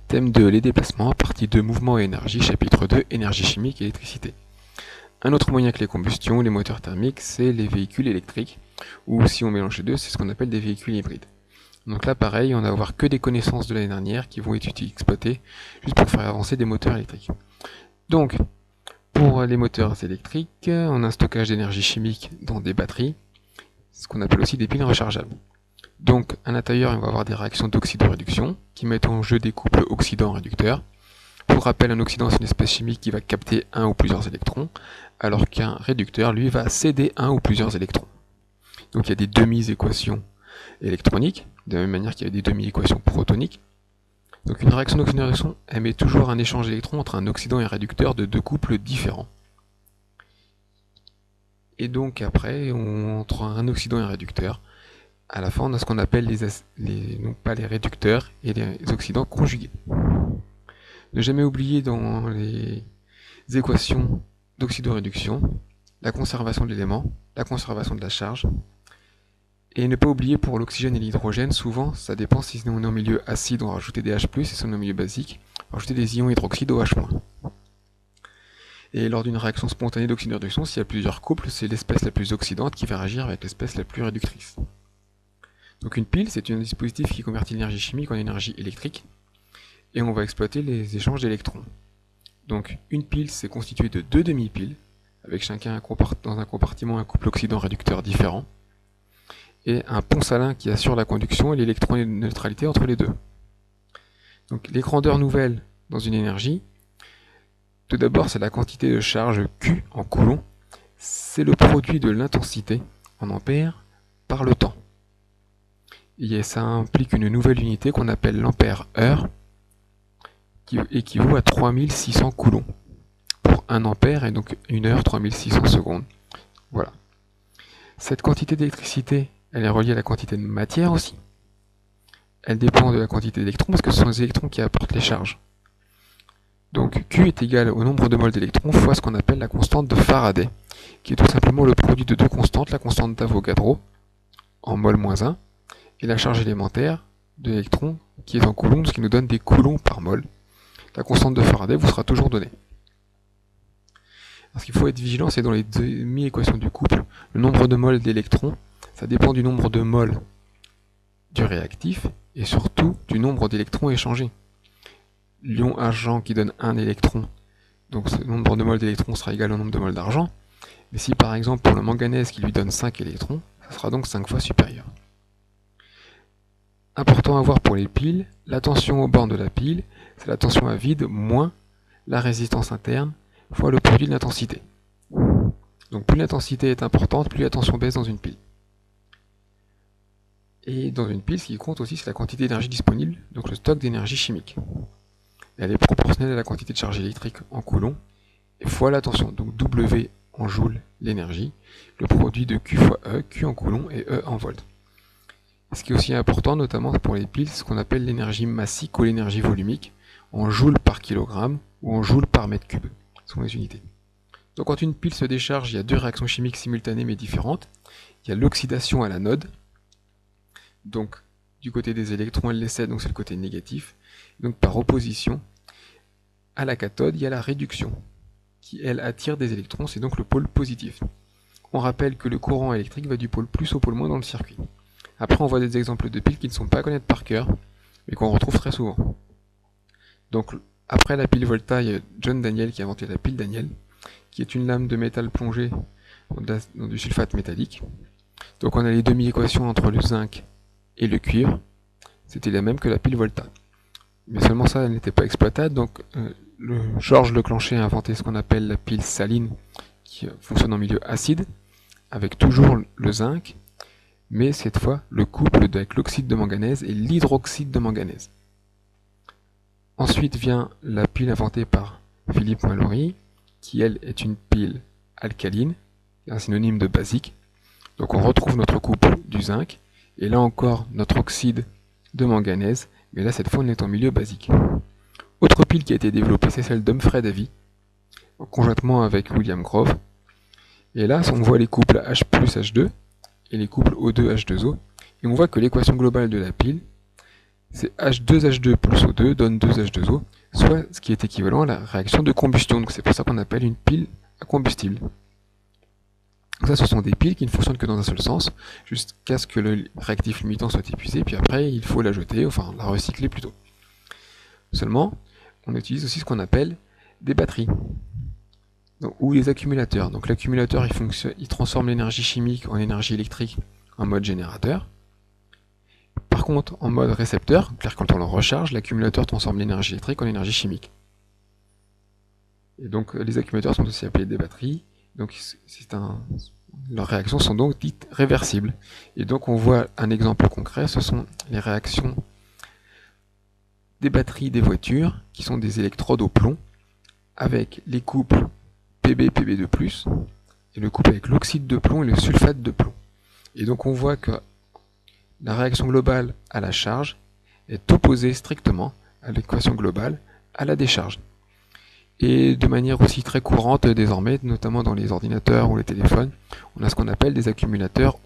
Thème 2, les déplacements, partie 2, mouvement et énergie, chapitre 2, énergie chimique et électricité. Un autre moyen que les combustions, les moteurs thermiques, c'est les véhicules électriques, ou si on mélange les deux, c'est ce qu'on appelle des véhicules hybrides. Donc là pareil, on va avoir que des connaissances de l'année dernière qui vont être exploitées juste pour faire avancer des moteurs électriques. Donc, pour les moteurs électriques, on a un stockage d'énergie chimique dans des batteries, ce qu'on appelle aussi des piles rechargeables. Donc à l'intérieur, on va avoir des réactions d'oxydoréduction qui mettent en jeu des couples oxydant-réducteurs. Pour rappel, un oxydant, c'est une espèce chimique qui va capter un ou plusieurs électrons, alors qu'un réducteur, lui, va céder un ou plusieurs électrons. Donc il y a des demi-équations électroniques, de la même manière qu'il y a des demi-équations protoniques. Donc une réaction d'oxydation, elle met toujours un échange d'électrons entre un oxydant et un réducteur de deux couples différents. Et donc après, entre un oxydant et un réducteur, à la fin, on a ce qu'on appelle non pas les réducteurs et les oxydants conjugués. Ne jamais oublier dans les équations d'oxydoréduction la conservation de l'élément, la conservation de la charge, et ne pas oublier pour l'oxygène et l'hydrogène, souvent ça dépend si on est en milieu acide, on va rajouter des H+, et si on est en milieu basique, on va rajouter des ions hydroxyde au H-. Et lors d'une réaction spontanée d'oxydoréduction, s'il y a plusieurs couples, c'est l'espèce la plus oxydante qui va réagir avec l'espèce la plus réductrice. Donc une pile, c'est un dispositif qui convertit l'énergie chimique en énergie électrique, et on va exploiter les échanges d'électrons. Donc une pile, c'est constitué de deux demi-piles, avec chacun dans un compartiment un couple oxydant-réducteur différent, et un pont salin qui assure la conduction et l'électroneutralité entre les deux. Donc les grandeurs nouvelles dans une énergie, tout d'abord c'est la quantité de charge Q en coulomb, c'est le produit de l'intensité en ampères par le temps. Et ça implique une nouvelle unité qu'on appelle l'ampère-heure, qui équivaut à 3600 coulombs pour 1 ampère, et donc 1 heure 3600 secondes. Voilà. Cette quantité d'électricité, elle est reliée à la quantité de matière aussi. Elle dépend de la quantité d'électrons, parce que ce sont les électrons qui apportent les charges. Donc Q est égal au nombre de moles d'électrons fois ce qu'on appelle la constante de Faraday, qui est tout simplement le produit de deux constantes, la constante d'Avogadro, en mol moins 1, et la charge élémentaire de l'électron qui est en coulombs, ce qui nous donne des coulombs par mol. La constante de Faraday vous sera toujours donnée. Alors, ce qu'il faut être vigilant, c'est dans les demi-équations du couple, le nombre de moles d'électrons, ça dépend du nombre de moles du réactif et surtout du nombre d'électrons échangés. L'ion argent qui donne 1 électron, donc ce nombre de moles d'électrons sera égal au nombre de moles d'argent, mais si par exemple pour le manganèse qui lui donne 5 électrons, ça sera donc 5 fois supérieur. Important à voir pour les piles, la tension aux bornes de la pile, c'est la tension à vide moins la résistance interne fois le produit de l'intensité. Donc plus l'intensité est importante, plus la tension baisse dans une pile. Et dans une pile, ce qui compte aussi, c'est la quantité d'énergie disponible, donc le stock d'énergie chimique. Elle est proportionnelle à la quantité de charge électrique en coulomb, et fois la tension, donc W en joule l'énergie, le produit de Q fois E, Q en coulomb et E en volts. Ce qui est aussi important, notamment pour les piles, c'est ce qu'on appelle l'énergie massique ou l'énergie volumique, en joules par kilogramme ou en joules par mètre cube. Ce sont les unités. Donc quand une pile se décharge, il y a deux réactions chimiques simultanées mais différentes. Il y a l'oxydation à l'anode. Donc du côté des électrons, elle les cède, donc c'est le côté négatif. Donc par opposition, à la cathode, il y a la réduction, qui elle attire des électrons, c'est donc le pôle positif. On rappelle que le courant électrique va du pôle plus au pôle moins dans le circuit. Après, on voit des exemples de piles qui ne sont pas à connaître par cœur, mais qu'on retrouve très souvent. Donc, après la pile Volta, il y a John Daniell qui a inventé la pile Daniell, qui est une lame de métal plongée dans du sulfate métallique. Donc, on a les demi-équations entre le zinc et le cuivre. C'était la même que la pile Volta. Mais seulement ça, elle n'était pas exploitable. Donc, Georges Leclanché a inventé ce qu'on appelle la pile saline, qui fonctionne en milieu acide, avec toujours le zinc, mais cette fois le couple avec l'oxyde de manganèse et l'hydroxyde de manganèse. Ensuite vient la pile inventée par Philippe Mallory, qui elle est une pile alcaline, un synonyme de basique. Donc on retrouve notre couple du zinc, et là encore notre oxyde de manganèse, mais là cette fois on est en milieu basique. Autre pile qui a été développée, c'est celle d'Humphrey Davy, conjointement avec William Grove. Et là on voit les couples H plus H2, et les couples O2H2O, et on voit que l'équation globale de la pile, c'est H2H2 plus O2 donne 2H2O, soit ce qui est équivalent à la réaction de combustion. Donc c'est pour ça qu'on appelle une pile à combustible. Donc ça, ce sont des piles qui ne fonctionnent que dans un seul sens, jusqu'à ce que le réactif limitant soit épuisé, puis après il faut la jeter, enfin la recycler plutôt. Seulement, on utilise aussi ce qu'on appelle des batteries, ou des accumulateurs. Donc l'accumulateur, il transforme l'énergie chimique en énergie électrique en mode générateur. Par contre, en mode récepteur, c'est-à-dire quand on le recharge, l'accumulateur transforme l'énergie électrique en énergie chimique. Et donc les accumulateurs sont aussi appelés des batteries. Donc leurs réactions sont donc dites réversibles. Et donc on voit un exemple concret, ce sont les réactions des batteries des voitures, qui sont des électrodes au plomb, avec les couples Pb, Pb2+, et le couple avec l'oxyde de plomb et le sulfate de plomb. Et donc on voit que la réaction globale à la charge est opposée strictement à l'équation globale à la décharge. Et de manière aussi très courante désormais, notamment dans les ordinateurs ou les téléphones, on a ce qu'on appelle des accumulateurs